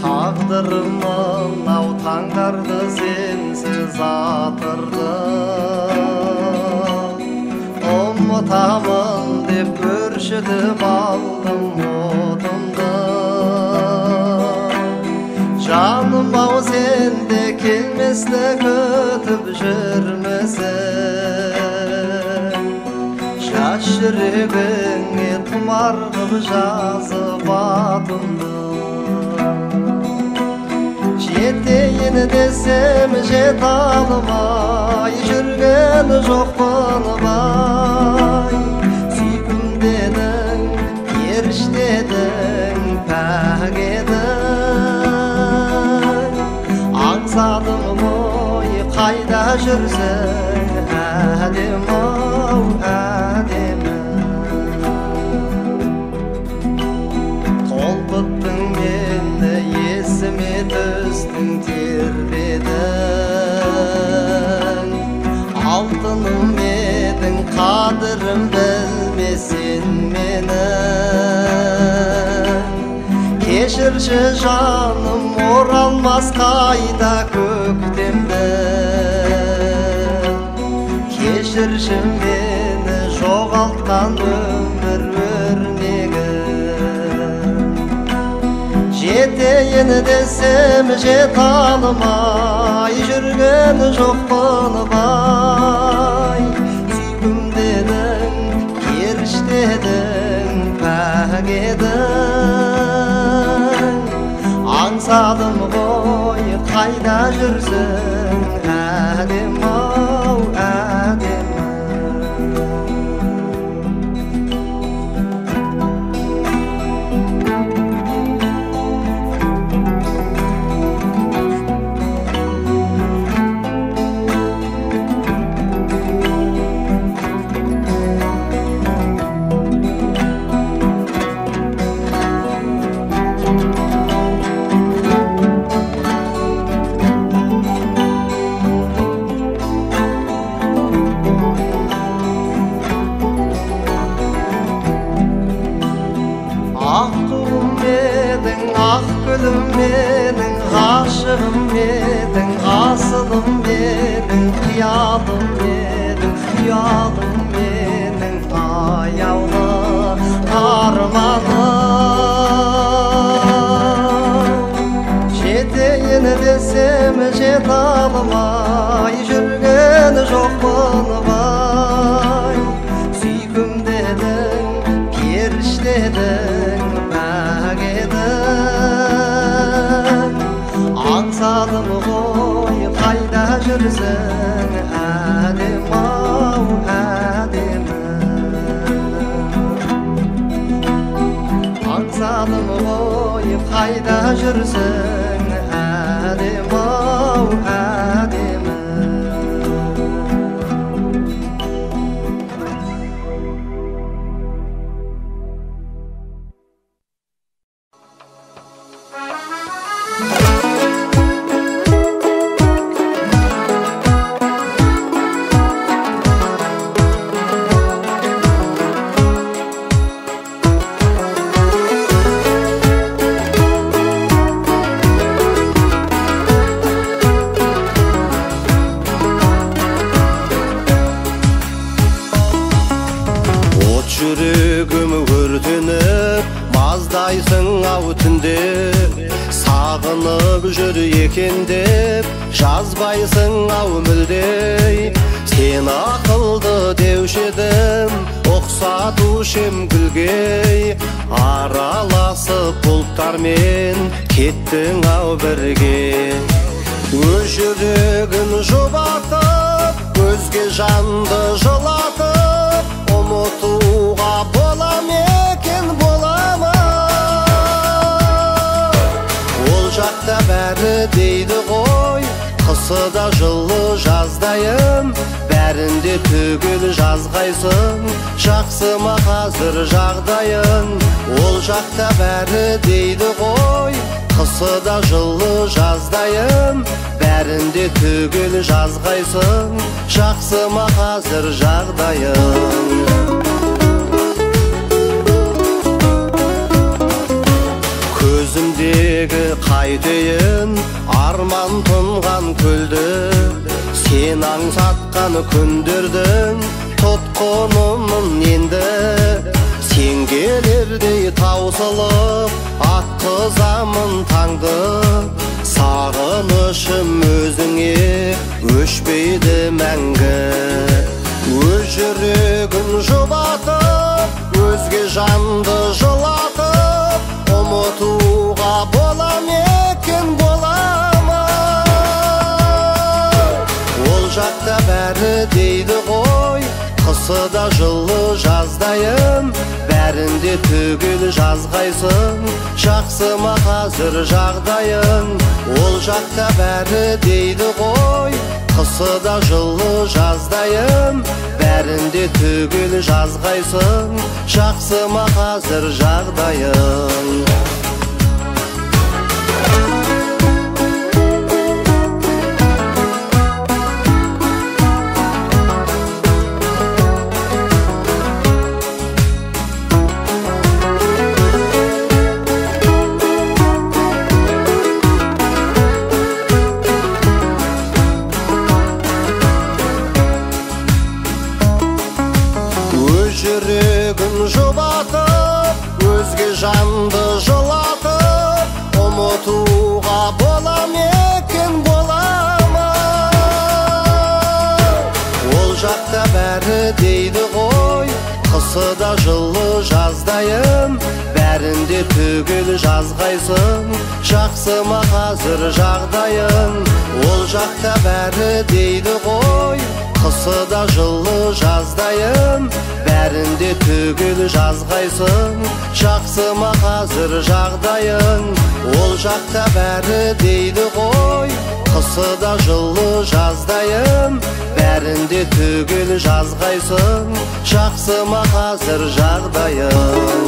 Tağdırımın av tаңдарды sensiz atırdı. Umutamın dep örşüdüm aldım odumda. Canım av sende kelmesle kötüp жүрмесең. Şaşırıbыңe tumar kılıp жазып atımdı. Жетейін десем жете алмай жүрген жоқпын бай. Сүйкімдедің, періштедің, пәк едің. Аңсадым ғой қайда жүрсің, әдем-ау, әдемі. Толқыттың мені есіме түстің тербедің. Алтыным едің, қадырым білмесен менің. Кешірші жаным, оралмас қайда көктемді. Кешірші мені жоғалтқан өмір өрнегін. Жетейін десем жете алмай жүрген жоқпын бай. Сүйкімдедің, періштедің, пәк едің. Аңсадым ғой қайда жүрсің, әдем-ау, әдемі. Ақ туым едің, ақ гүлім менің, ғашығым едің, асылым едің, қиялым едің, қиялым менің, аяулы арманым. Жетейін десем жете алмай жүрген жоқпын бай. Сүйкімдедің, періштедің, пәк едің. Аңсадым ғой қайда жүрсің, әдем-ау, әдемі. Аңсадым ғой қайда жүрсің, әдем-ау, әдемі. Жүрегім өртеніп, маздайсың ау түнде. Сағынып жүр екен деп, жазбайсың ау мүлде. Сен ақылды деуші едім, ұқсатушы ем гүлге. Араласып бұлттармен кеттің ау бірге. Өз жүрегін жұбатып, көзге жанды жылатып, ұмытуға бола мекен, бола ма? Ол жақта бәрі дейді ғой, қысы да жылы жаздайым, бәрі бәрінде түгел жазғайсың. Жақсы ма қазір жағдайың? Ол жақта бәрі дейді ғой, қысы да жылы жаздайым. Бәрінде түгел жазғайсың. Жақсы ма қазір жағдайың? Көзімдегі қайтейін арман тұнған күлді, сен аңсатқан күндердің тұтқынымын енді. Сен келердей таусылып атқызамын таңды, сағынышым өзіңе өшпейді мәңгі. Өз жүрегін жұбатып, өзге жанды жылатып, ұмытуға бола мекен, бола ма? Ол жақта бәрі дейді ғой, қысы да жылы жаздайым. Бәрінде түгел жазғайсың. Жақсы ма қазір жағдайың? Ол жақта бәрі дейді ғой, қысы да жылы жаздайым. Бәрінде түгел жазғайсың. Жақсы ма қазір жағдайың? Жүрегін жұбатып, өзге жанды жылатып, ұмытуға бола мекен, бола ма? Ол жақта бәрі дейді ғой, қысы да жылы жаздайым. Бәрінде түгел жазғайсың. Жақсы ма қазір жағдайың? Ол жақта бәрі дейді ғой, қысы да жылы жаздайым. Бәрінде түгел жазғайсың. Жақсы ма қазір жағдайың? Ол жақта бәрі дейді ғой, қысы да жылы жаздайым. Бәрінде түгел жазғайсың. Жақсы ма қазір жағдайың?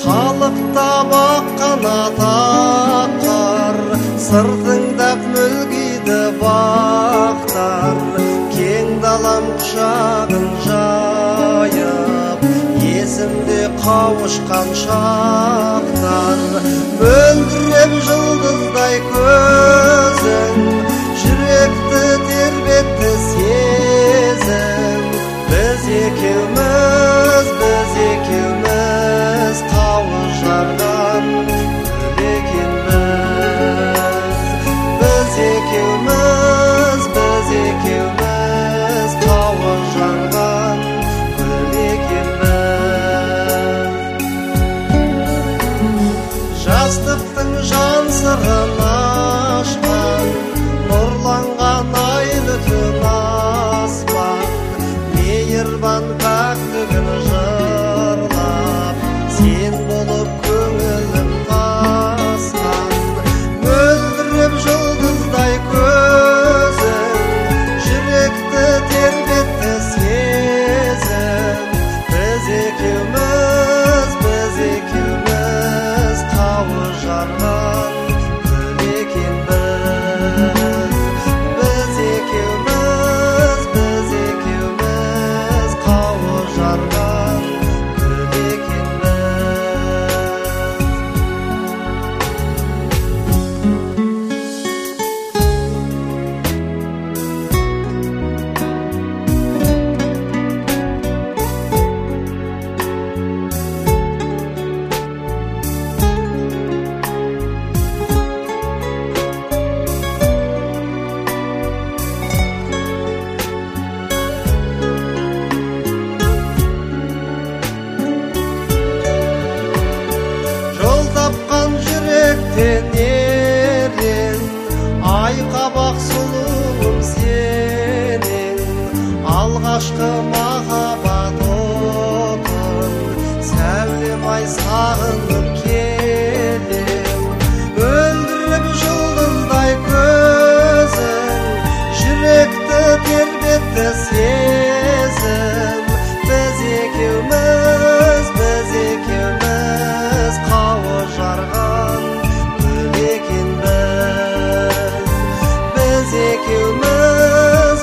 Халықта баққан атаққар, сыртыңдап мүлгиді бақтар. Кең далам құшағын жайып, есімде қауышқан шақтар. Мөлдіреп жұлдыздай көзің, жүректі тербетті сезім. Біз екеуміз тауы жардан бөлекенбіз. Біз екеуміз тауы жардан бөлекенбіз. Жастықтың жан сырын ашқан, нұрланған айлы түн аспан. Мейірбан пәктігін жырлап, сен болып көңілім қасқан. Мөлдіреп жұлдыздай көзің, жүректі тербетті сезім. Біз екеуміз тауы жарған бөлек. алғашқы махаббат отын, сәулем ай сағынып келем, өлдіріп жұлдыздай көзің, жүректі тербетті сезім. Біз екеуміз қауышарған гүл екенбіз. Біз екеуміз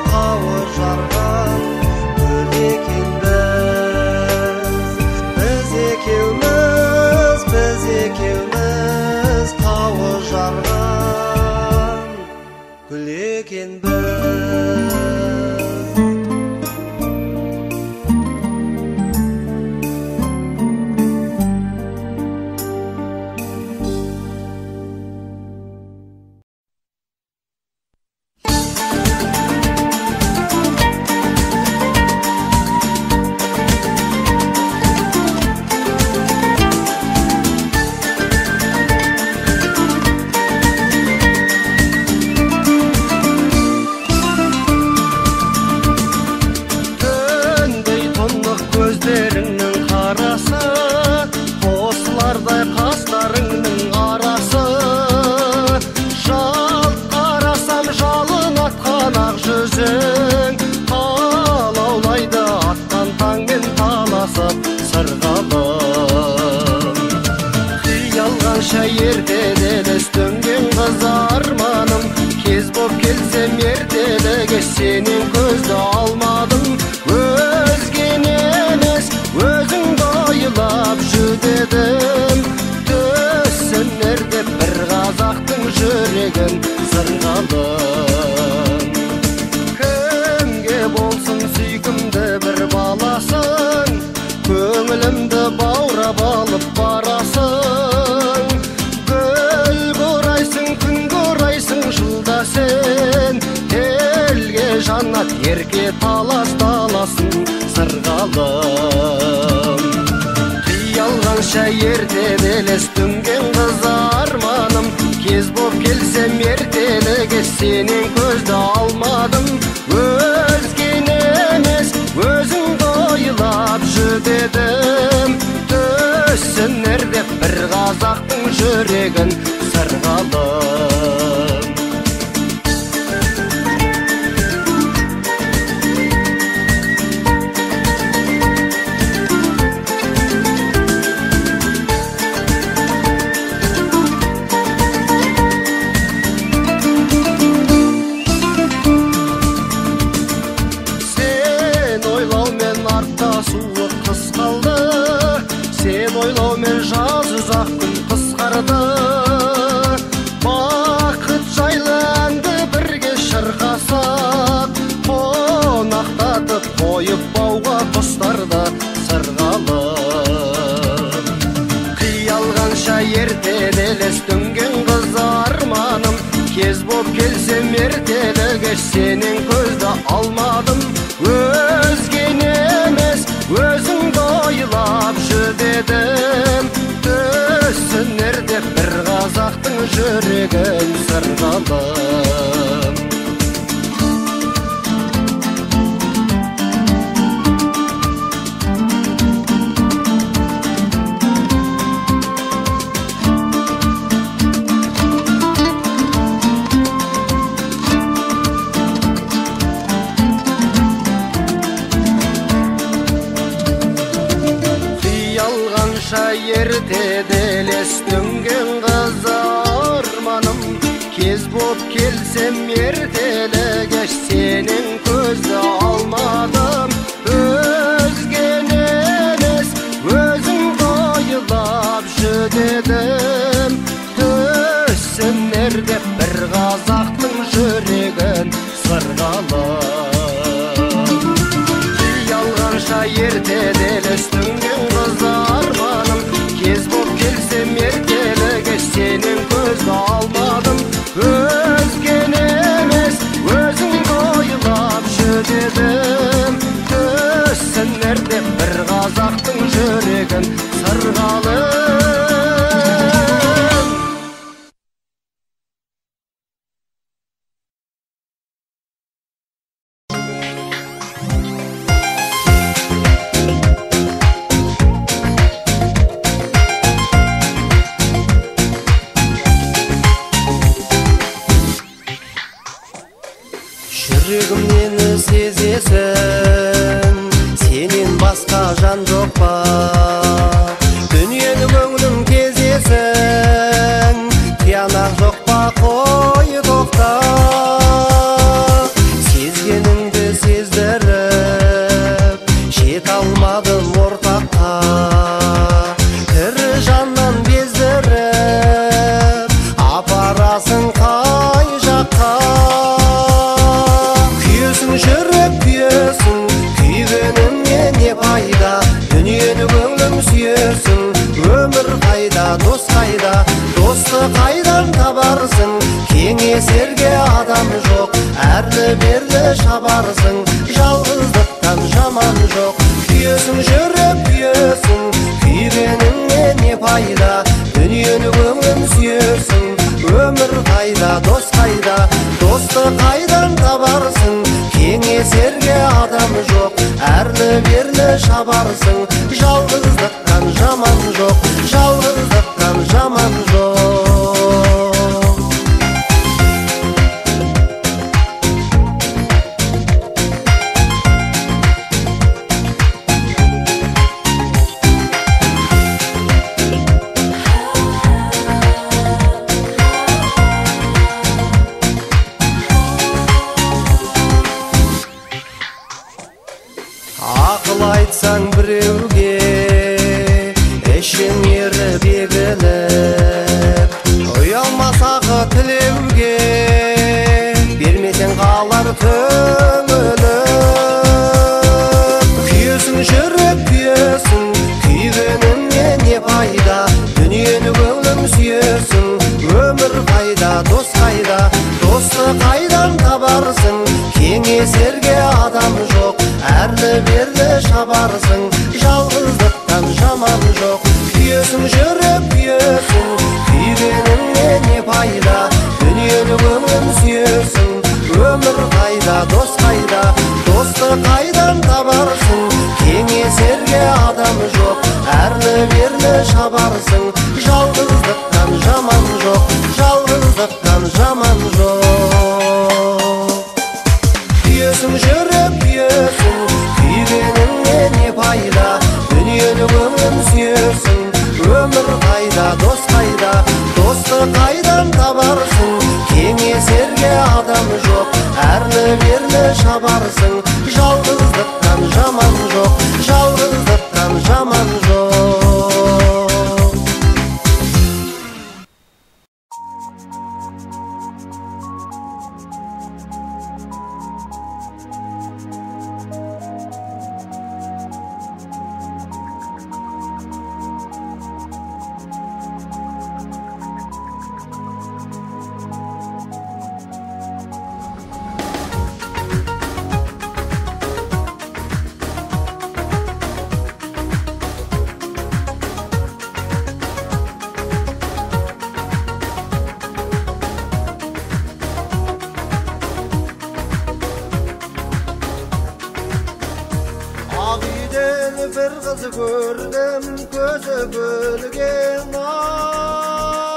қауышарған гүл екенбіз. Біз екеуміз қауышарған гүл екенбіз. Көздеріңнің қарасы, қосылардай қастарыңның арасы. Жалт қарасам жалын атқан ақ жүзің, алаулайды атқан таңмен таласып сырғалым. Қиялғанша ертеде елес төнген қыз арманым, кез боп келсем ертеліге сенен көзді алмадым. Өзіңді ойлап жүдедім, түсінерде бір қазақтың жүрегін сырғалым. Кімге болсын сүйкімді бір баласың, көңілімді баурап алып барасың. Гүл құрайсың, күн құрайсың жылда сен, елге жаннат ерке талас-таласын сырғалым. Қиялғанша ертеде елес төнген қыз арманым, кез боп келсем ертеліге сенен көзді алмадым. Өзгені емес өзіңді ойлап жүдедім, түсінер деп бір қазақтың жүрегін сырғалым. Суық қыс қалды, сен ойлаумен жаз ұзақ күн қысқарды. Бақыт жайлы әнді бірге шырқасақ, қонақтатып қойып бауға құстарды сырғалым. Қиялғанша ертеде елес төнген қыз арманым, кез боп келсем ертеліге сенен көзді алмадым. Өзгені емес өзіңді ойлап жүдедім, түсінер деп бір қазақтың жүрегін сырғалым. Ертеде елес төнген қыз арманым, кез боп келсем ертеліге сенен көзді алмадым. Өзгені емес өзіңді ойлап жүдедім, түсінер деп бір қазақтың жүрегін сырғалым. Қиялғанша ертеде елес төнген қыз арманым, кез боп келсем ертеліге сенен көзді алмадым. Өзгені емес өзіңді ойлап жүдедім, түсінер деп бір қазақтың жүрегін сырғалым. сенесің, сенен басқа жан жоқ па? Дүниені көңілің кезесің, тиянақ жоқ па? Қой тоқта, сезгеніңді сездіріп жете алмадым ортаққа. Тірі жаннан бездіріп апарасың қай жаққа? Күйесің жүріп күйесің, күйгеніңнен не пайда? Дүниені көңілің сүйесің, өмір қайда, дос қайда? Досты қайдан табарсың? Кеңесерге адам жоқ, әрлі-берлі шабарсың, жалғыздықтан жаман жоқ. Күйесің жүріп күйесің, күйгеніңнен не пайда? Дүниені көңілің сүйесің, өмір қайда, дос қайда? Досты қайдан табарсың? Кеңесерге адам жоқ, әрлі-берлі шабарсың, жалғыздықтан жаман жоқ, жалғыздықтан жаман жоқ. Ақыл айтсаң біреуге, ішің еріп егіліп, ұялмас ақы тілеуге, бермесең қалар түңіліп. Күйесің жүріп күйесің, күйгеніңнен не пайда? Дүниені көңілің сүйесің, өмір қайда, дос қайда? Досты қайдан табарсың? Кеңесерге адам жоқ, әрлі-берлі шабарсың, жалғыздықтан жаман жоқ. Күйесің жүріп күйесің, күйгеніңнен не пайда? Дүниені көңілің сүйесің, өмір қайда, дос қайда? Досты қайдан табарсың? Кеңесерге адам жоқ, әрлі-берлі шабарсың, жалғыздықтан жаман жоқ, жалғыздықтан жаман жоқ. Күйесің жүріп күйесің, күйгеніңнен не пайда? Дүниені көңілің сүйесің, өмір қайда, дос қайда? Досты қайдан табарсың? Кеңесерге адам жоқ, әрлі-берлі шабарсың, жалғыздықтан жаман жоқ, жалғыздықтан жаман жоқ. Bir kız gördüm, gözü bölgen ay.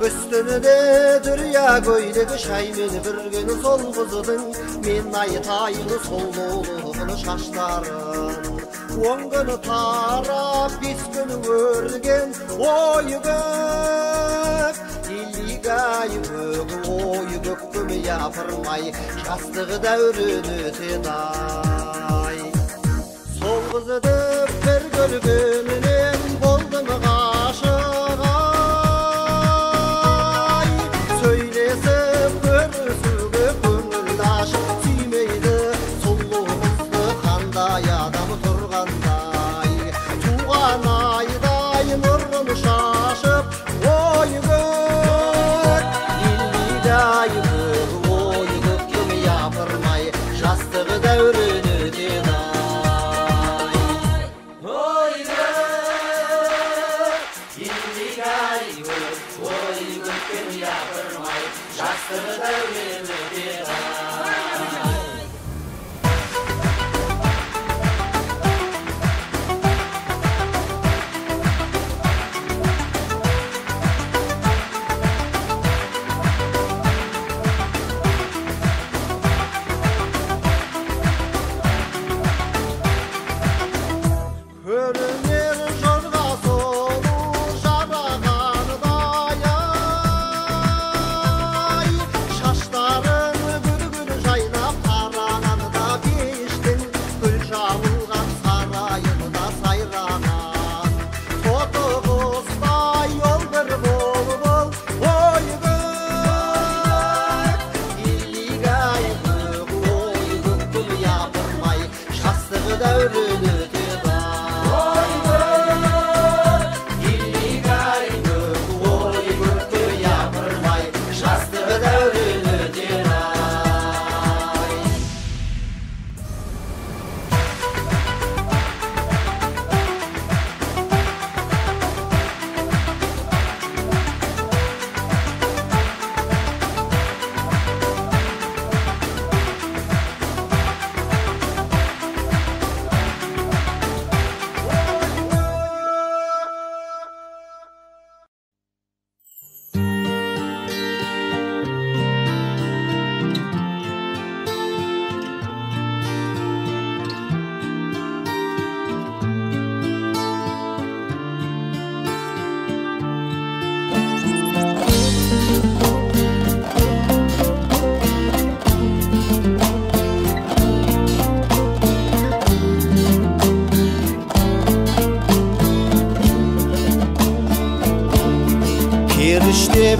Üstünde dürya göylek şaymen bir gün sol kızının, men aytayın solluğunu şaşların. 10 gün tarap, 5 gün örgen oy gök. İllik ay gök, oy göküm yapırmay, jastığı dövrünü teday. Sol kızıdı bir görgünün, boldum aşık ay. Söylesip görürsüge köngüldaşık, süymeydi sollu kızdı kanday adam turganday. Tuğan ayday nurun şaşıp oy gök. İllik ay gök, oy göküm yapırmay, jastığı dövrünü teday.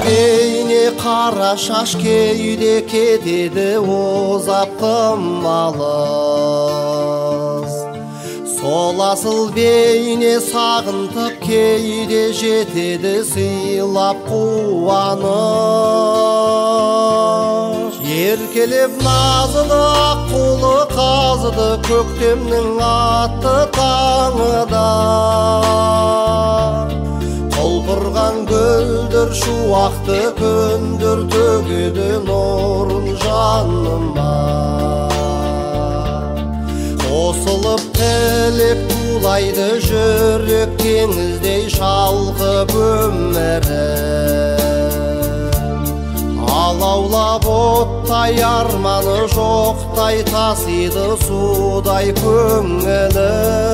Beyni qara şaş кейде кетеді озап қымалыз. Сол асыл бейне сағынтып кейде жетеді сыйлап қуаныш. Еркелеп назыды аққулы қазыды көктемнің атты таңыда. Толқырған гүлдер шуақты күндер төгеді нұрын жаныма. Қосылып тілеп тулайды жүрек теңіздей шалқып өмірім. Алаулап оттай арманы жоқтай тасиды судай көңілім.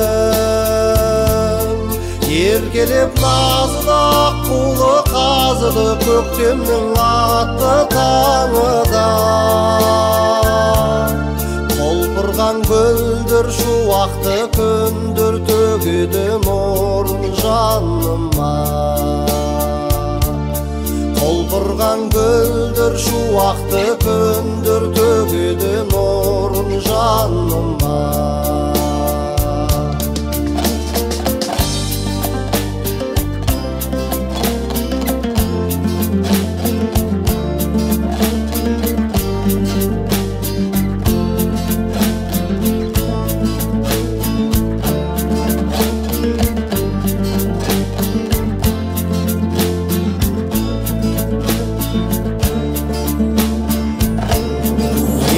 Еркелеп назыды аққулы қазыды көктемнің атты таңыда. Толқырған гүлдер шуақты күндер төгеді нұрын жаныма. Толқырған гүлдер шуақты күндер төгеді нұрын жаныма.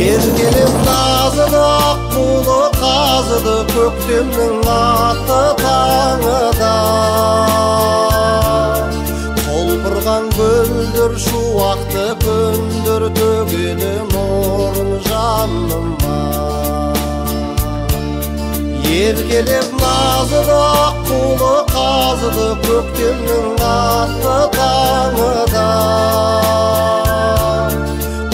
Еркелеп назыды аққулы қазыды көктемнің атты таңыда. Толқырған гүлдер шуақты күндер төгеді нұрын жаныма. Еркелеп назыды аққулы қазыды көктемнің атты таңыда.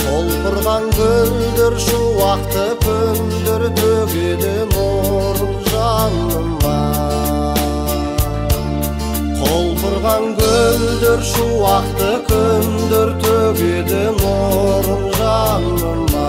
Толқырған гүлдер шуақты күндер төгеді нұрын жаныма. Толқырған гүлдер шуақты күндер төгеді нұрын жаныма.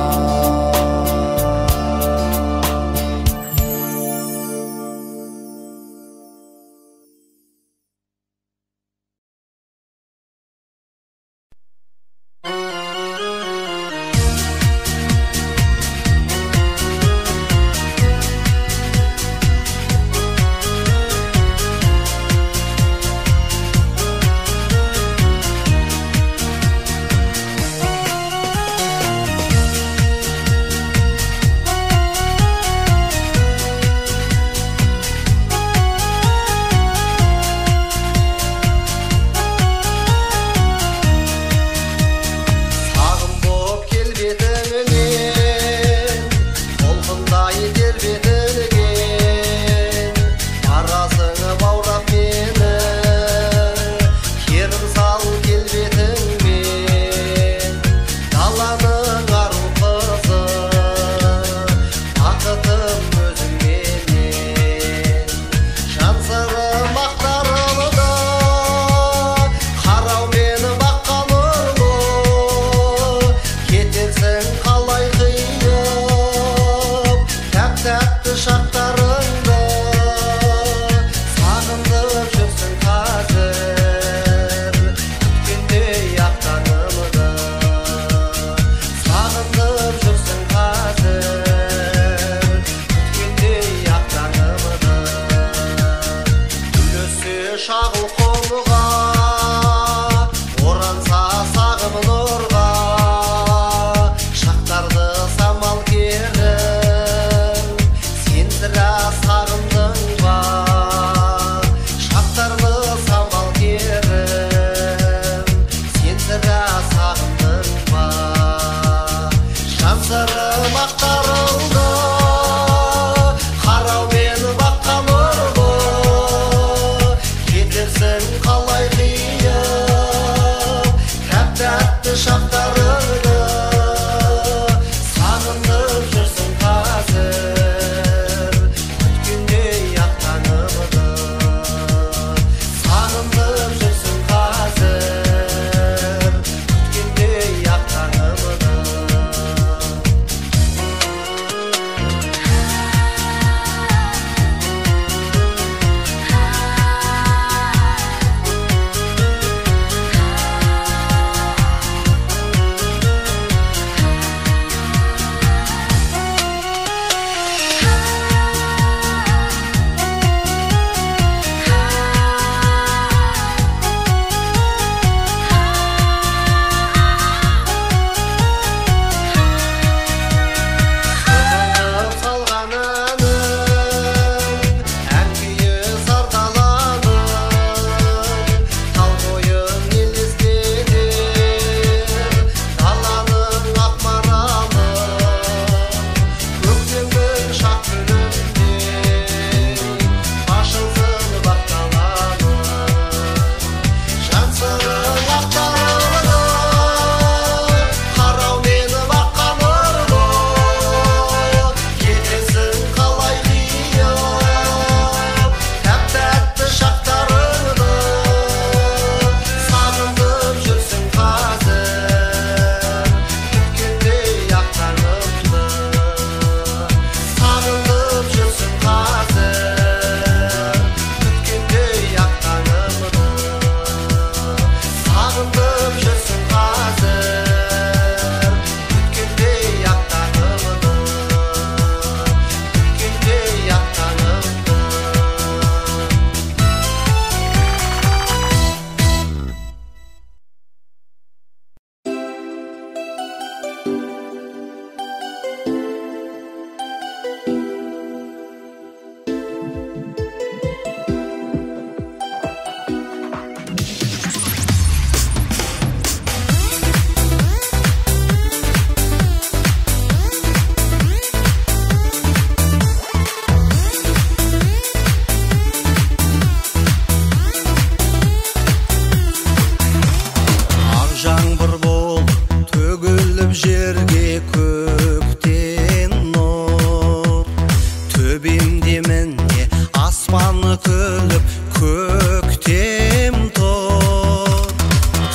аспаны күліп көктем тұр.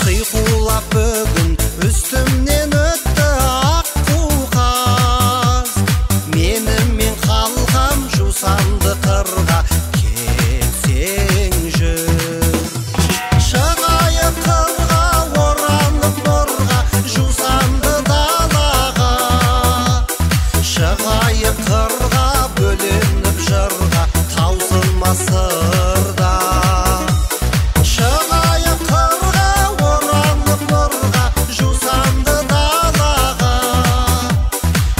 Қиқулап бүгін үстімнен өтті аққу қаз. Менімен қалқам жусанды қырға кетсең жүр. Шығайық қырға оранып нұрға жусанды далаға. Шығайық қырға бөленіп жырға таусылмас сырда. Шығайық қырға оранып нұрға жусанды далаға.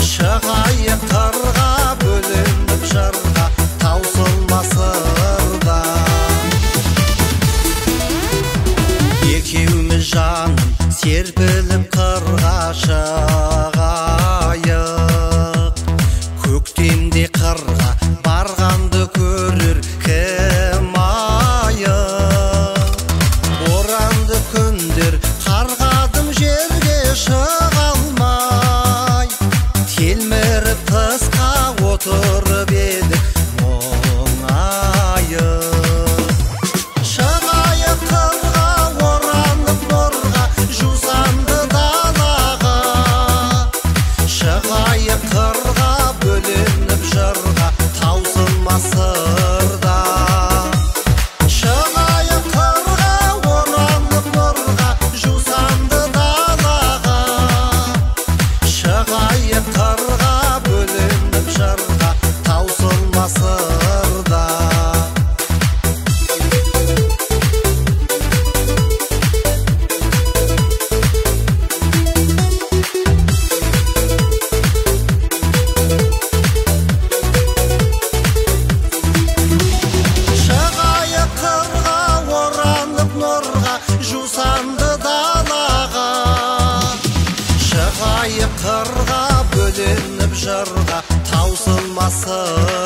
Шығайық қырға бөленіп жырға таусылмас сырда. Екеуміз жаным серпіліп қырға шығайық. Көктемде қырға барғанды көрер кім айық. Боранды күндер қарғадым жерге шыға алмай. Телміріп тысқа отырып едік мұңайып. Шығайық қырға оранып нұрға жусанды далаға. Шығайық қырға бөленіп жырға таусылмас сырда. Шығайық қырға оранып нұрға жусанды далаға. Шығайық қырға бөленіп жырға таусылмас сырда. Шығайық қырға оранып нұрға жусанды далаға. Шығайық қырға бөленіп жырға таусылмас сырда.